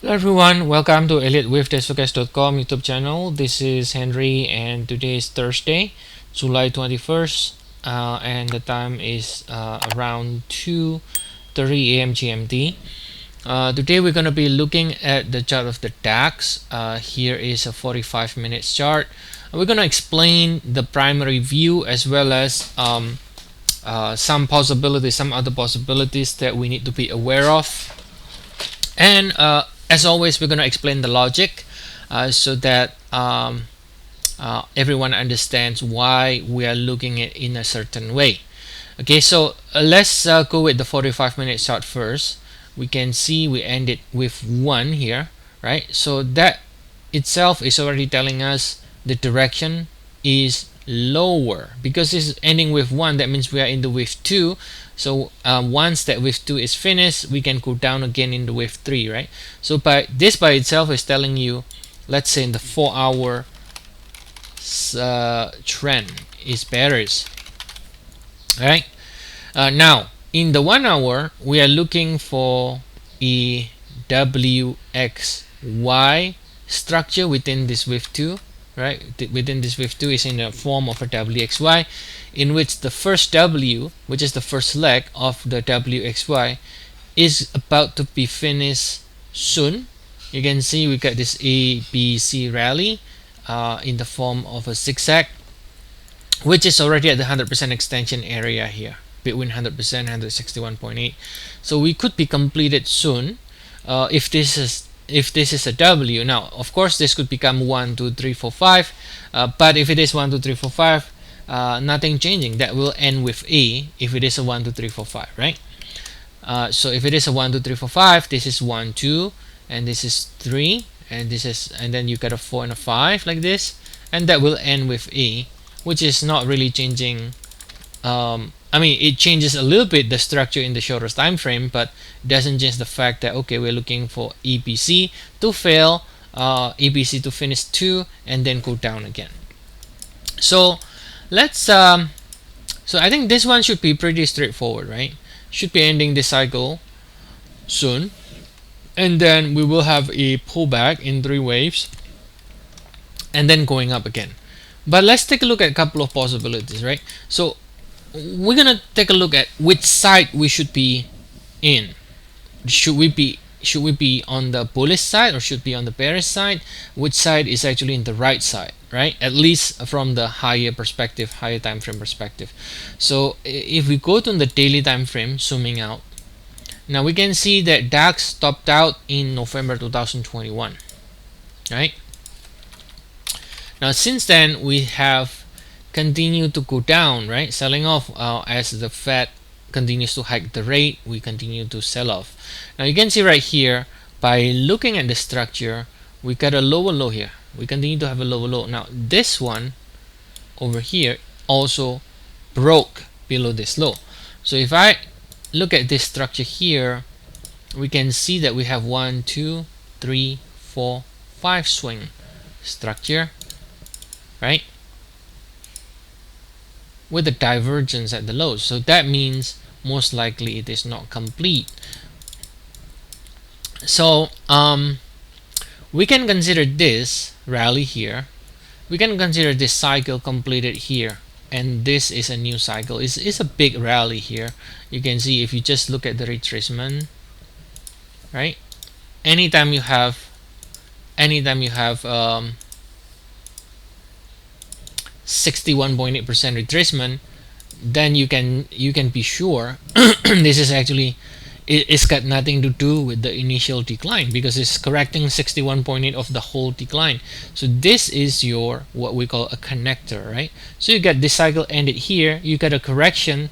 Hello everyone, welcome to Elliott Wave Forex.com YouTube channel. This is Henry and today is Thursday, July 21st and the time is around 2:30 a.m. GMT. Today we're going to be looking at the chart of the DAX. Here is a 45 minutes chart. We're going to explain the primary view as well as some other possibilities that we need to be aware of. And as always, we're going to explain the logic so that everyone understands why we are looking at it in a certain way. Okay, so let's go with the 45-minute chart first. We can see we ended with 1 here, right? So that itself is already telling us the direction is lower because this is ending with 1. That means we are in the wave 2. So once that wave 2 is finished, we can go down again in the wave 3, right? So by itself is telling you, let's say in the 4-hour trend is bearish, right? Now in the 1 hour, we are looking for a WXY structure within this wave 2, right? Within this wave 2 is in the form of a WXY, in which the first W, which is the first leg of the WXY, is about to be finished soon. You can see we got this ABC rally in the form of a zigzag, which is already at the 100% extension area here between 100% and 161.8. So we could be completed soon if this is a W. Now of course this could become 1 2 3 4 5, but if it is 1 2 3 4 5, nothing changing. That will end with A if it is a 1 2 3 4 5, right? So if it is a 1 2 3 4 5, this is 1 2 and this is 3 and this is, and then you got a 4 and a 5 like this, and that will end with A, which is not really changing. I mean, it changes a little bit the structure in the shortest time frame, but it doesn't change the fact that okay, we're looking for EBC to fail, EBC to finish 2 and then go down again. So let's so I think this one should be pretty straightforward, right? Should be ending this cycle soon, and then we will have a pullback in 3 waves and then going up again. But let's take a look at a couple of possibilities, right? So we're gonna take a look at which side we should be in. Should we be on the bullish side or should be on the bearish side? Which side is actually in the right side, right? At least from the higher time frame perspective. So if we go to the daily time frame, zooming out, now we can see that DAX topped out in November 2021, right? Now since then we have continue to go down, right? Selling off as the Fed continues to hike the rate, we continue to sell off. Now you can see right here, by looking at the structure, we got a lower low here. We continue to have a lower low. Now this one over here also broke below this low. So if I look at this structure here, we can see that we have 1 2 3 4 5 swing structure, right? With a divergence at the lows. So that means most likely it is not complete. So we can consider this rally here, we can consider this cycle completed here, and this is a new cycle. It's a big rally here. You can see if you just look at the retracement, right? Anytime you have 61.8% retracement, then you can be sure this is actually, it's got nothing to do with the initial decline because it's correcting 61.8 of the whole decline. So this is your what we call a connector, right? So you got this cycle ended here, you got a correction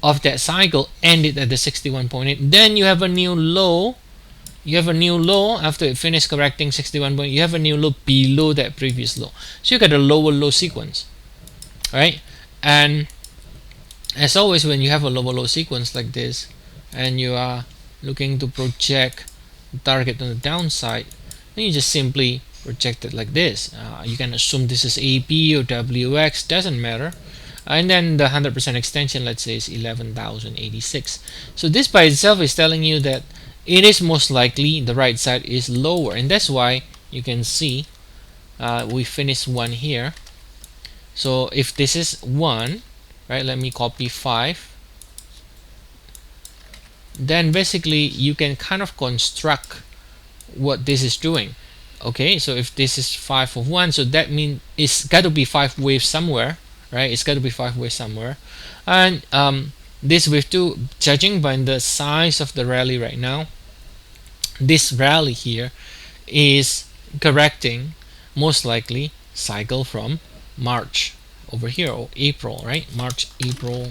of that cycle ended at the 61.8, then you have a new low. You have a new low after it finished correcting 61. You have a new low below that previous low. So you got a lower low sequence, right? And as always, when you have a lower low sequence like this and you are looking to project the target on the downside, then you just simply project it like this. You can assume this is AB or WX, doesn't matter. And then the 100% extension, let's say, is 11,086. So this by itself is telling you that it is most likely the right side is lower, and that's why you can see we finished one here. So if this is 1, right, let me copy 5, then basically you can kind of construct what this is doing. Okay, so if this is 5 of 1, so that means it's got to be 5 waves somewhere, right? It's got to be 5 waves somewhere. And this wave 2, judging by the size of the rally right now, this rally here is correcting most likely cycle from March over here, or April, right? March, April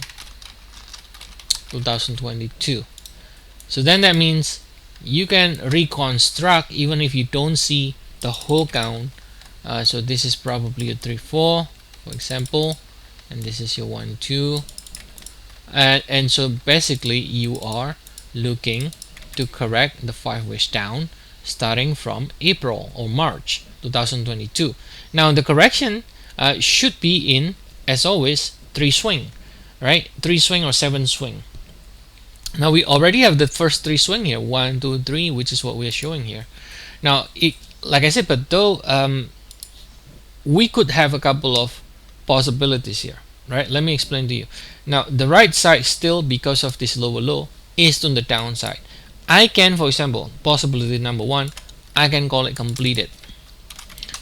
2022. So then that means you can reconstruct even if you don't see the whole count. So this is probably a 3 4 for example, and this is your 1 2, and so basically you are looking to correct the 5 waves down starting from April or March 2022. Now the correction should be in, as always, 3 swing, right? 3 swing or 7 swing. Now we already have the first 3 swing here, 1 2 3, which is what we are showing here. Now like I said, but though we could have a couple of possibilities here, right? Let me explain to you. Now the right side still, because of this lower low, is on the downside. I can, for example, possibility number 1, I can call it completed.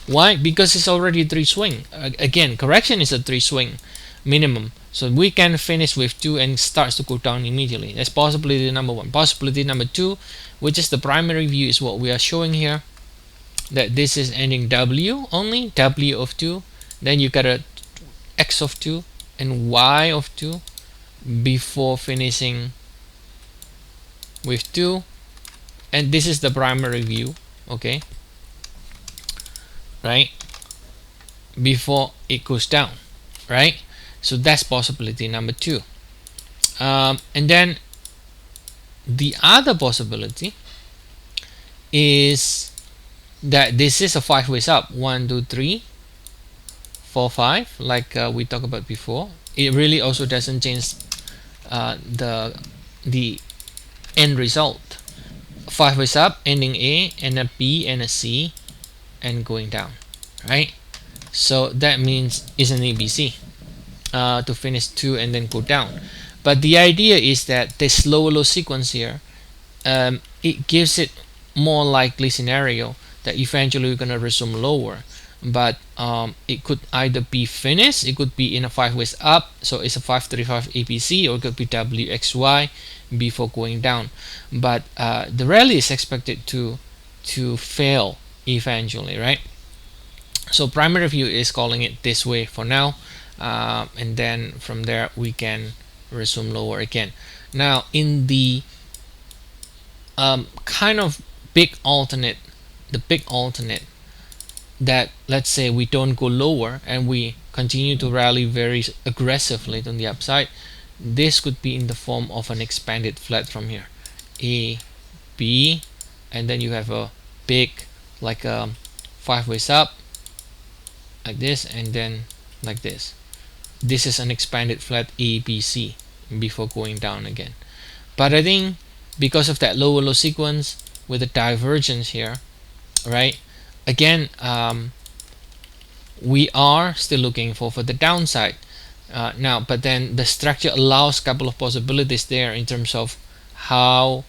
Why? Because it's already 3 swing. Again, correction is a 3 swing minimum, so we can finish with 2 and starts to go down immediately. That's possibility number 1. Possibility number 2, which is the primary view, is what we are showing here, that this is ending W only, W of 2, then you got a X of 2 and Y of 2 before finishing with 2, and this is the primary view, okay, right, before it goes down, right? So that's possibility number 2. And then the other possibility is that this is a 5 ways up, 1 2 3 4 5, like we talked about before. It really also doesn't change the end result. 5 ways up, ending A and a B and a C and going down, right? So that means it's an ABC to finish 2 and then go down. But the idea is that this low sequence here, it gives it more likely scenario that eventually we're gonna resume lower. But it could either be finished, it could be in a 5 ways up, so it's a 535 ABC, or it could be WXY before going down. But the rally is expected to fail eventually, right? So primary view is calling it this way for now, and then from there we can resume lower again. Now in the kind of big alternate, that let's say we don't go lower and we continue to rally very aggressively on the upside, this could be in the form of an expanded flat from here, A, B, and then you have a big, like a 5 ways up like this, and then like this. This is an expanded flat A, B, C before going down again. But I think because of that low sequence with a divergence here, right, again we are still looking for the downside now, but then the structure allows a couple of possibilities there in terms of how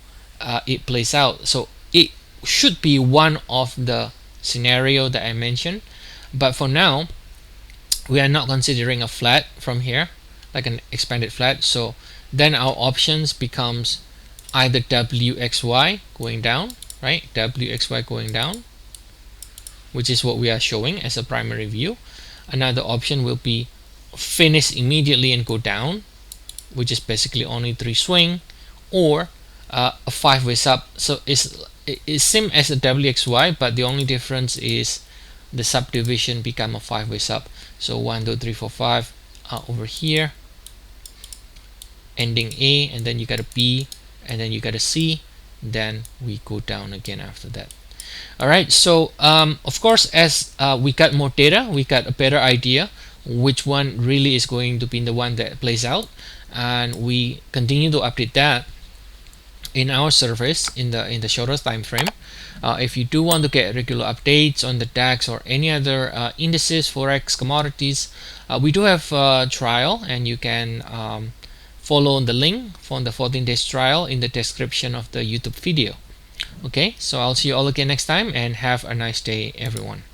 it plays out. So it should be one of the scenario that I mentioned, but for now we are not considering a flat from here, like an expanded flat. So then our options becomes either WXY going down, right, WXY going down, which is what we are showing as a primary view. Another option will be finish immediately and go down, which is basically only 3 swing, or a 5 ways up. So it's same as a WXY, but the only difference is the subdivision become a 5 ways up. So 1 2 3 4 5 over here, ending A, and then you got a B, and then you got a C, then we go down again after that. Alright, so of course, as we got more data, we got a better idea which one really is going to be the one that plays out, and we continue to update that. in our service in the shorter time frame. If you do want to get regular updates on the DAX or any other indices, Forex, commodities, we do have a trial, and you can follow the link for the 14 days trial in the description of the YouTube video. Okay, so I'll see you all again next time, and have a nice day, everyone.